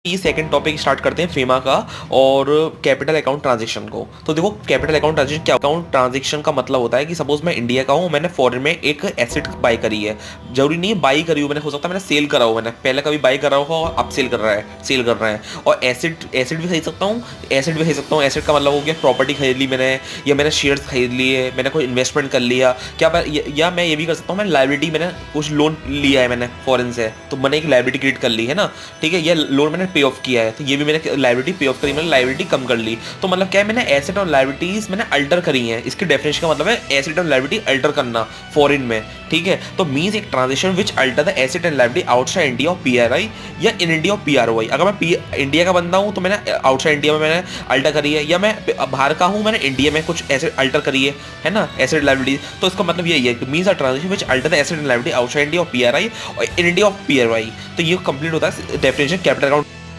ये second topic start करते हैं फेमा का और कैपिटल अकाउंट ट्रांजैक्शन को। तो देखो कैपिटल अकाउंट ट्रांजैक्शन क्या, अकाउंट ट्रांजैक्शन का मतलब होता है कि सपोज मैं इंडिया का हूँ, मैंने फॉरेन में एक एसेट बाई करी है। जरूरी नहीं है बाई करी हो मैंने, हो सकता है मैंने सेल करा हो, मैंने पहले कभी बाई करा हो और अब सेल कर रहा है। और एसेट एसेट भी खरीद सकता हूँ, एसेट भी खरीद सकता हूँ। एसेट का मतलब हो गया प्रॉपर्टी खरीद ली मैंने, या मैंने शेयर्स खरीद लिए, मैंने कोई इन्वेस्टमेंट कर लिया क्या या मैं ये भी कर सकता हूँ, मैंने लाइबिलिटी, मैंने कुछ लोन लिया है मैंने फॉरेन से, तो मैंने एक लाइबिलिटी क्रिएट कर ली है ना, ठीक है। ये लोन मैंने पे ऑफ किया है, तो ये भी मैंने लाइबिलिटी पे ऑफ करी, मैंने लाइबिलिटी कम कर ली। तो मतलब क्या है, मैंने एसेट और लाइबिलिटीज मैंने अल्टर करी हैं। इसकी डेफिनेशन का मतलब है एसेट और लाइबिलिटी अल्टर करना फॉरेन में, ठीक है। तो मींस एक transaction which alter the asset and liability outside India of PRI या इन इंडिया ऑफ पीआरओआई। अगर मैं इंडिया का बंदा हूँ तो मैंने आउटसाइड इंडिया में मैंने अल्टर करी है, या मैं बाहर का हूँ मैंने इंडिया में कुछ एसेट अल्टर करी है ना, एसेट लाइबिलिटी। तो इसका मतलब यही है कि means a transaction which alter the asset and liability outside India of PRI और इन इंडिया ऑफ पीआरओआई। तो ये कंप्लीट होता है डेफिनेशन कैपिटल अकाउंट।